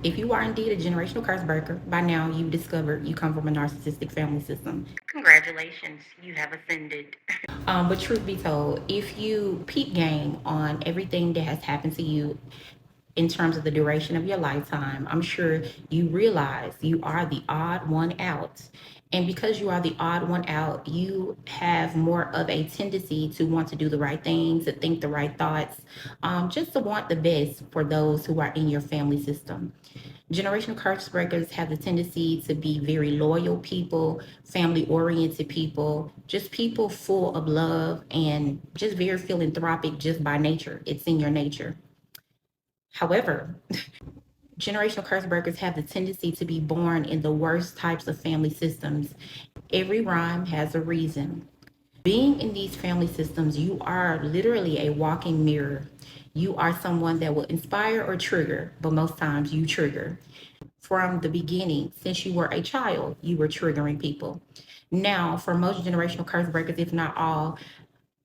If you are indeed a generational curse breaker, by now you've discovered you come from a narcissistic family system. Congratulations, you have ascended. But truth be told, if you peep game on everything that has happened to you in terms of the duration of your lifetime, I'm sure you realize you are the odd one out. And because you are the odd one out, you have more of a tendency to want to do the right things, to think the right thoughts, just to want the best for those who are in your family system. Generational curse breakers have the tendency to be very loyal people, family oriented people, just people full of love and just very philanthropic just by nature. It's in your nature. However, generational curse breakers have the tendency to be born in the worst types of family systems. Every rhyme has a reason. Being in these family systems, you are literally a walking mirror. You are someone that will inspire or trigger, but most times you trigger. From the beginning, since you were a child, you were triggering people. Now, for most generational curse breakers, if not all,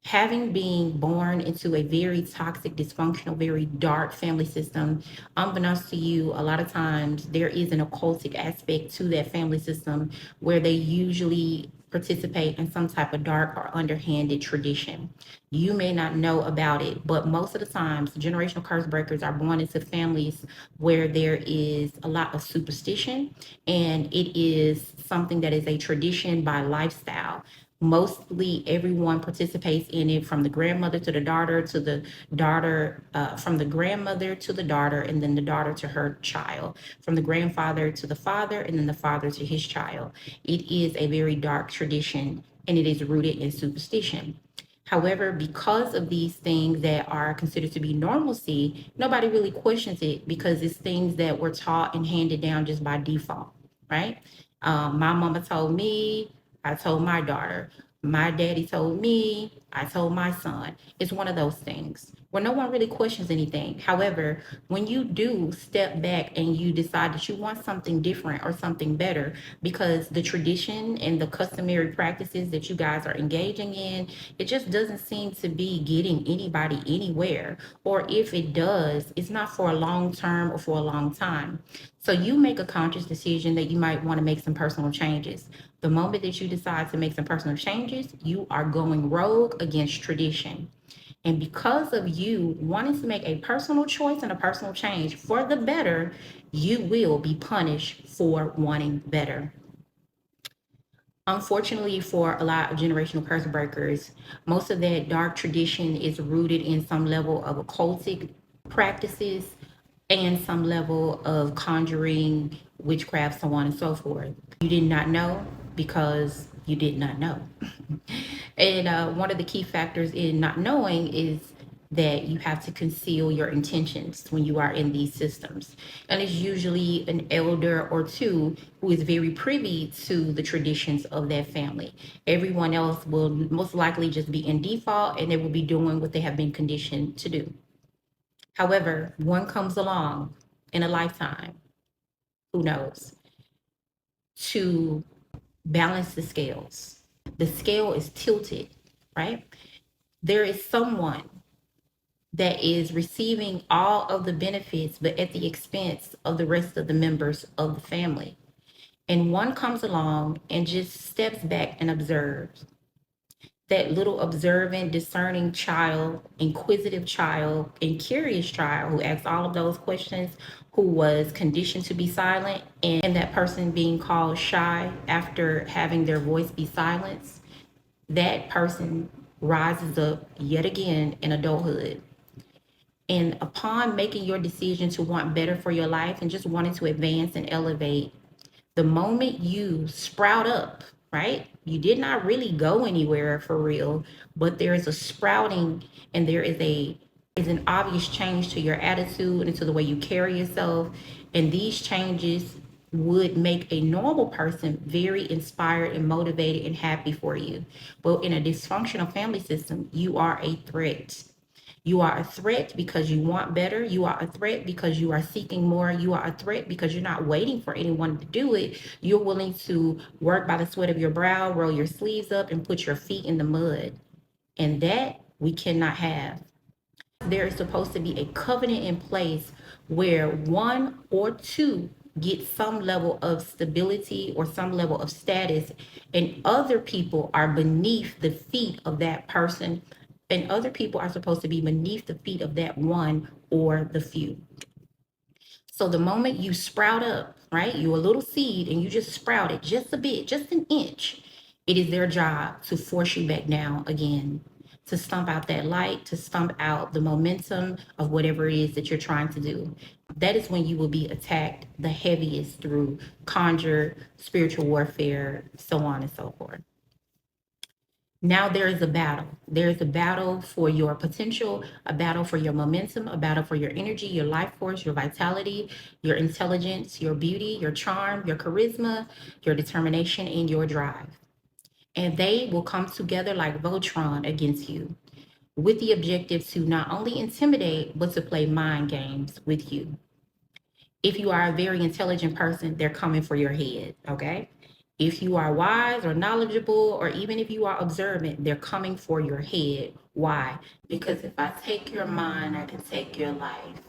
having been born into a very toxic, dysfunctional, very dark family system, unbeknownst to you, a lot of times there is an occultic aspect to that family system where they usually participate in some type of dark or underhanded tradition. You may not know about it, but most of the times, generational curse breakers are born into families where there is a lot of superstition and it is something that is a tradition by lifestyle. Mostly everyone participates in it, from the grandmother to the daughter to the daughter, from the grandmother to the daughter, and then the daughter to her child, from the grandfather to the father, and then the father to his child. It is a very dark tradition and it is rooted in superstition. However, because of these things that are considered to be normalcy, nobody really questions it because it's things that were taught and handed down just by default, right? My mama told me, I told my daughter. My daddy told me, I told my son. It's one of those things where no one really questions anything. However, when you do step back and you decide that you want something different or something better, because the tradition and the customary practices that you guys are engaging in, it just doesn't seem to be getting anybody anywhere. Or if it does, it's not for a long term or for a long time. So you make a conscious decision that you might want to make some personal changes. The moment that you decide to make some personal changes, you are going rogue against tradition. And because of you wanting to make a personal choice and a personal change for the better, you will be punished for wanting better. Unfortunately, for a lot of generational curse breakers, most of that dark tradition is rooted in some level of occultic practices and some level of conjuring, witchcraft, so on and so forth. You did not know because you did not know. And one of the key factors in not knowing is that you have to conceal your intentions when you are in these systems. And it's usually an elder or two who is very privy to the traditions of that family. Everyone else will most likely just be in default and they will be doing what they have been conditioned to do. However, one comes along in a lifetime, who knows, to balance the scales. The scale is tilted, right? There is someone that is receiving all of the benefits, but at the expense of the rest of the members of the family. And one comes along and just steps back and observes. That little observant, discerning child, inquisitive child, and curious child who asks all of those questions, who was conditioned to be silent, and that person being called shy after having their voice be silenced, that person rises up yet again in adulthood. And upon making your decision to want better for your life and just wanting to advance and elevate, the moment you sprout up, right? You did not really go anywhere for real, but there is a sprouting and there is an obvious change to your attitude and to the way you carry yourself. And these changes would make a normal person very inspired and motivated and happy for you. But in a dysfunctional family system, you are a threat. You are a threat because you want better. You are a threat because you are seeking more. You are a threat because you're not waiting for anyone to do it. You're willing to work by the sweat of your brow, roll your sleeves up, and put your feet in the mud. And that we cannot have. There is supposed to be a covenant in place where one or two get some level of stability or some level of status, and other people are beneath the feet of that person, and other people are supposed to be beneath the feet of that one or the few. So the moment you sprout up, right, you're a little seed and you just sprout it just a bit, just an inch, it is their job to force you back down again, to stomp out that light, to stomp out the momentum of whatever it is that you're trying to do. That is when you will be attacked the heaviest through conjure, spiritual warfare, so on and so forth. Now there is a battle. There is a battle for your potential, a battle for your momentum, a battle for your energy, your life force, your vitality, your intelligence, your beauty, your charm, your charisma, your determination, and your drive. And they will come together like Voltron against you with the objective to not only intimidate, but to play mind games with you. If you are a very intelligent person, they're coming for your head, okay? If you are wise or knowledgeable, or even if you are observant, they're coming for your head. Why? Because if I take your mind, I can take your life.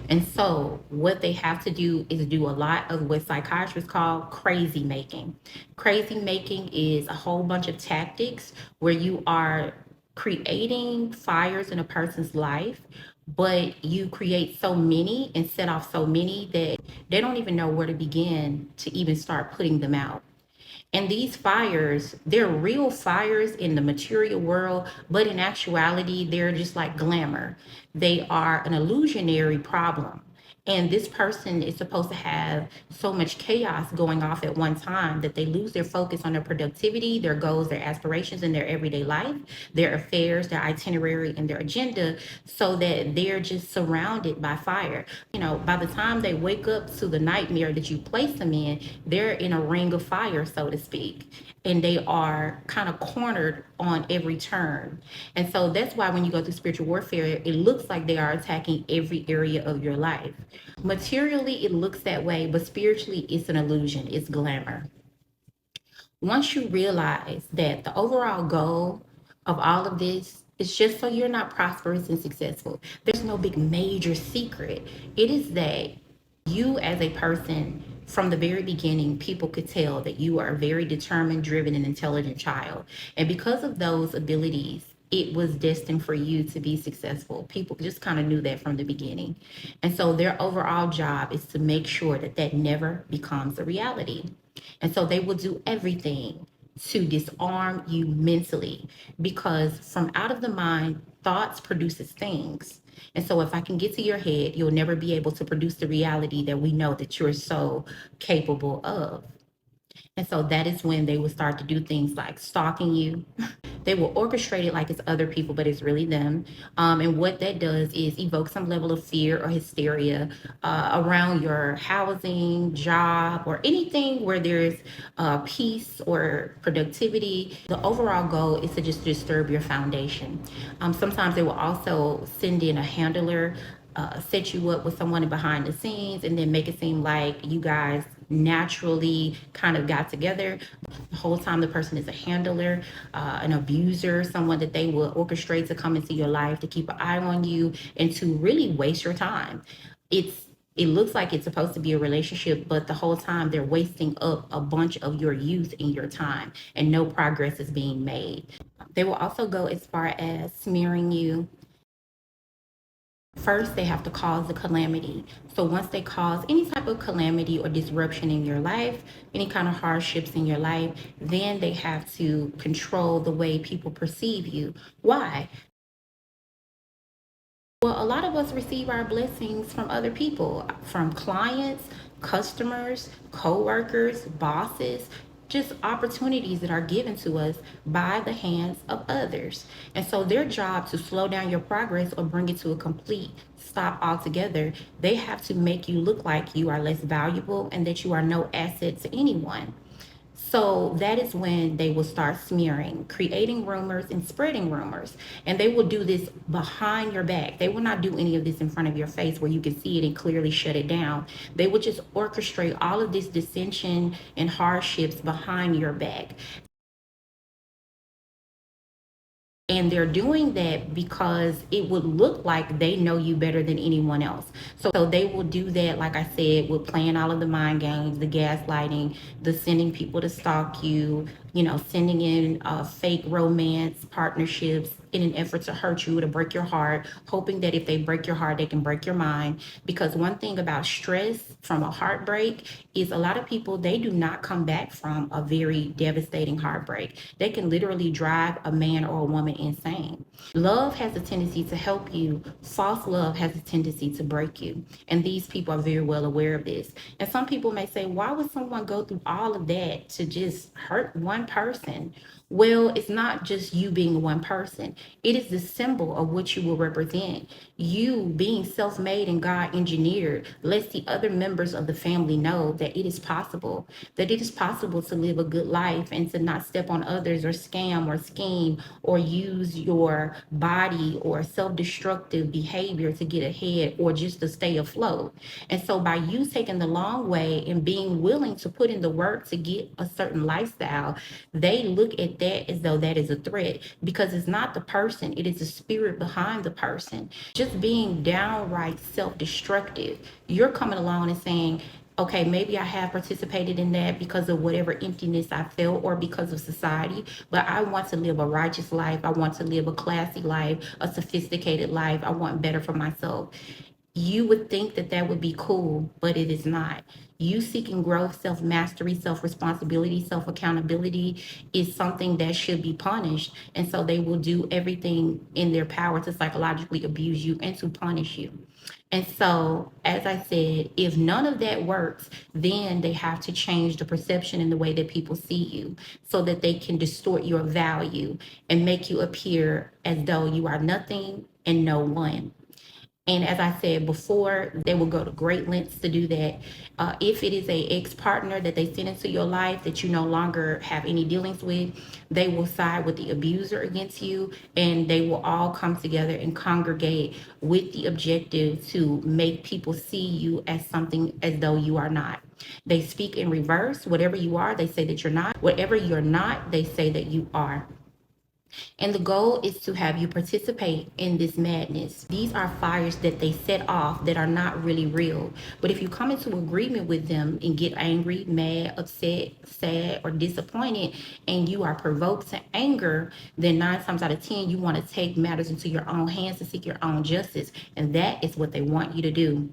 And so, what they have to do is do a lot of what psychiatrists call crazy making. Crazy making is a whole bunch of tactics where you are creating fires in a person's life, but you create so many and set off so many that they don't even know where to begin to even start putting them out. And these fires, they're real fires in the material world, but in actuality, they're just like glamour. They are an illusionary problem. And this person is supposed to have so much chaos going off at one time that they lose their focus on their productivity, their goals, their aspirations in their everyday life, their affairs, their itinerary, and their agenda, so that they're just surrounded by fire. By the time they wake up to the nightmare that you place them in, they're in a ring of fire, so to speak, and they are kind of cornered on every turn. And so that's why when you go through spiritual warfare, it looks like they are attacking every area of your life. Materially, it looks that way, but spiritually, it's an illusion, it's glamour. Once you realize that the overall goal of all of this is just so you're not prosperous and successful, there's no big major secret. It is that you, as a person, from the very beginning, people could tell that you are a very determined, driven, and intelligent child. And because of those abilities, it was destined for you to be successful. People just kind of knew that from the beginning. And so their overall job is to make sure that that never becomes a reality. And so they will do everything to disarm you mentally, because from out of the mind, thoughts produces things. And so if I can get to your head, you'll never be able to produce the reality that we know that you're so capable of. And so that is when they will start to do things like stalking you. They will orchestrate it like it's other people, but it's really them. And what that does is evoke some level of fear or hysteria around your housing, job, or anything where there's peace or productivity. The overall goal is to just disturb your foundation. Sometimes they will also send in a handler, set you up with someone behind the scenes, and then make it seem like you guys naturally kind of got together. The whole time the person is a handler, an abuser, someone that they will orchestrate to come into your life to keep an eye on you and to really waste your time. It looks like it's supposed to be a relationship, but the whole time they're wasting up a bunch of your youth and your time, and no progress is being made. They will also go as far as smearing you. First, they have to cause the calamity. So once they cause any type of calamity or disruption in your life, any kind of hardships in your life, then they have to control the way people perceive you. Why? Well, a lot of us receive our blessings from other people, from clients, customers, co-workers, bosses, just opportunities that are given to us by the hands of others. And so their job to slow down your progress or bring it to a complete stop altogether, they have to make you look like you are less valuable and that you are no asset to anyone. So that is when they will start smearing, creating rumors and spreading rumors. And they will do this behind your back. They will not do any of this in front of your face where you can see it and clearly shut it down. They will just orchestrate all of this dissension and hardships behind your back. And they're doing that because it would look like they know you better than anyone else. So they will do that, like I said, with playing all of the mind games, the gaslighting, the sending people to stalk you, sending in fake romance partnerships in an effort to hurt you, to break your heart, hoping that if they break your heart, they can break your mind. Because one thing about stress from a heartbreak is a lot of people, they do not come back from a very devastating heartbreak. They can literally drive a man or a woman insane. Love has a tendency to help you. False love has a tendency to break you. And these people are very well aware of this. And some people may say, why would someone go through all of that to just hurt one person? Well, it's not just you being one person. It is the symbol of what you will represent. You being self-made and God engineered lets the other members of the family know that that it is possible to live a good life and to not step on others or scam or scheme or use your body or self-destructive behavior to get ahead or just to stay afloat. And so by you taking the long way and being willing to put in the work to get a certain lifestyle, they look at that as though that is a threat, because it's not the person, it is the spirit behind the person. Just being downright self-destructive, you're coming along and saying, okay, maybe I have participated in that because of whatever emptiness I felt or because of society, but I want to live a righteous life. I want to live a classy life, a sophisticated life. I want better for myself. You would think that that would be cool, but it is not. You seeking growth, self mastery, self responsibility, self accountability is something that should be punished. And so they will do everything in their power to psychologically abuse you and to punish you. And so, as I said, if none of that works, then they have to change the perception and the way that people see you so that they can distort your value and make you appear as though you are nothing and no one. And as I said before, they will go to great lengths to do that. If it is a ex-partner that they send into your life that you no longer have any dealings with, they will side with the abuser against you, and they will all come together and congregate with the objective to make people see you as something as though you are not. They speak in reverse. Whatever you are, they say that you're not. Whatever you're not, they say that you are. And the goal is to have you participate in this madness. These are fires that they set off that are not really real. But if you come into agreement with them and get angry, mad, upset, sad, or disappointed, and you are provoked to anger, then 9 times out of 10, you want to take matters into your own hands to seek your own justice. And that is what they want you to do.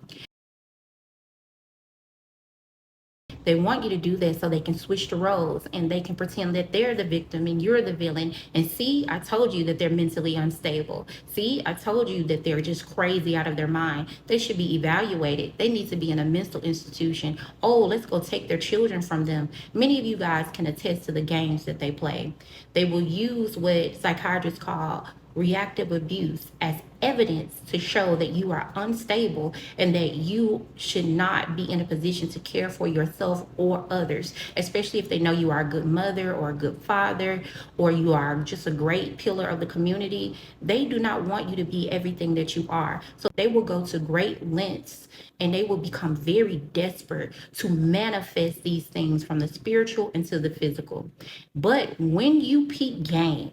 They want you to do that so they can switch the roles and they can pretend that they're the victim and you're the villain. And see, I told you that they're mentally unstable. See, I told you that they're just crazy out of their mind. They should be evaluated. They need to be in a mental institution. Oh, let's go take their children from them. Many of you guys can attest to the games that they play. They will use what psychiatrists call reactive abuse as evidence to show that you are unstable and that you should not be in a position to care for yourself or others, especially if they know you are a good mother or a good father or you are just a great pillar of the community. They do not want you to be everything that you are. So they will go to great lengths and they will become very desperate to manifest these things from the spiritual into the physical. But when you peak game,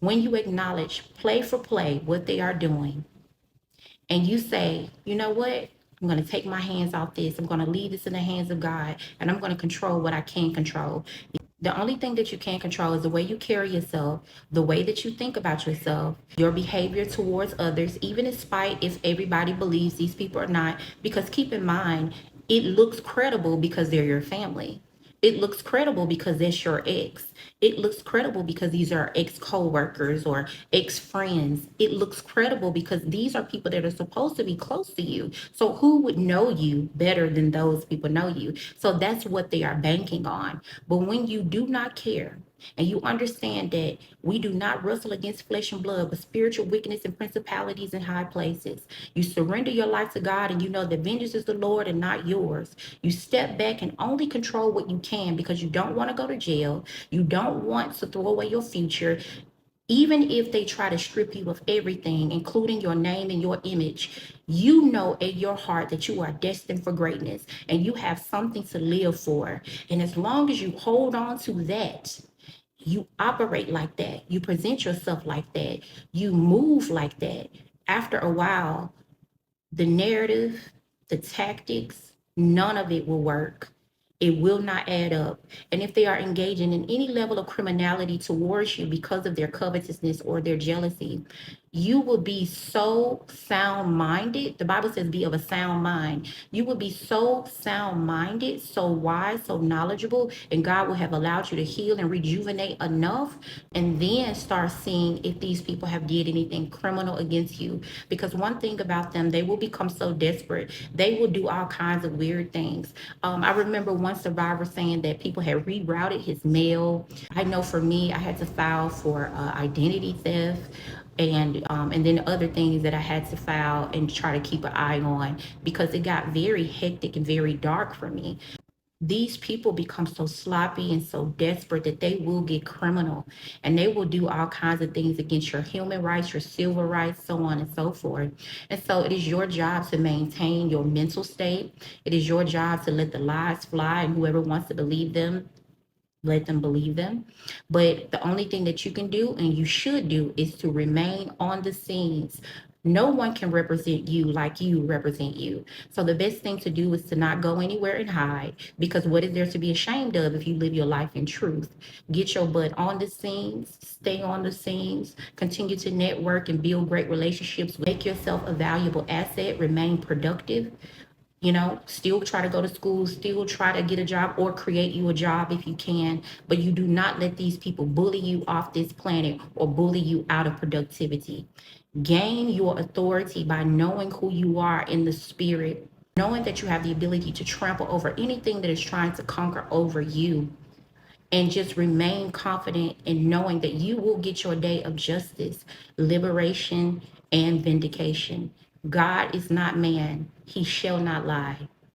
when you acknowledge play for play what they are doing, and you say, you know what? I'm going to take my hands off this. I'm going to leave this in the hands of God, and I'm going to control what I can control. The only thing that you can't control is the way you carry yourself, the way that you think about yourself, your behavior towards others, even in spite if everybody believes these people or not. Because keep in mind, it looks credible because they're your family. It looks credible because that's your ex. It looks credible because these are ex co-workers or ex friends. It looks credible because these are people that are supposed to be close to you. So who would know you better than those people know you? So that's what they are banking on. But when you do not care, and you understand that we do not wrestle against flesh and blood, but spiritual wickedness and principalities in high places. You surrender your life to God and you know that vengeance is the Lord and not yours. You step back and only control what you can because you don't want to go to jail. You don't want to throw away your future. Even if they try to strip you of everything, including your name and your image, you know in your heart that you are destined for greatness and you have something to live for. And as long as you hold on to that, You operate like that. You present yourself like that. You move like that. After a while, the narrative, the tactics, none of it will work. It will not add up. And if they are engaging in any level of criminality towards you because of their covetousness or their jealousy, you will be so sound minded. The Bible says, be of a sound mind. You will be so sound minded, so wise, so knowledgeable, and God will have allowed you to heal and rejuvenate enough, and then start seeing if these people have did anything criminal against you. Because one thing about them, they will become so desperate, they will do all kinds of weird things. I remember one survivor saying that people had rerouted his mail. I know for me, I had to file for identity theft, and then other things that I had to file and try to keep an eye on, because it got very hectic and very dark for me. These people become so sloppy and so desperate that they will get criminal, and they will do all kinds of things against your human rights, your civil rights, so on and so forth. And so it is your job to maintain your mental state. It is your job to let the lies fly, and whoever wants to believe them, let them believe them. But the only thing that you can do and you should do is to remain on the scenes. No one can represent you like you represent you. So the best thing to do is to not go anywhere and hide, because what is there to be ashamed of if you live your life in truth? Get your butt on the scenes, stay on the scenes, continue to network and build great relationships, make yourself a valuable asset, remain productive, still try to go to school, still try to get a job or create you a job if you can, but you do not let these people bully you off this planet or bully you out of productivity. Gain your authority by knowing who you are in the spirit, knowing that you have the ability to trample over anything that is trying to conquer over you, and just remain confident in knowing that you will get your day of justice, liberation, and vindication. God is not man, he shall not lie.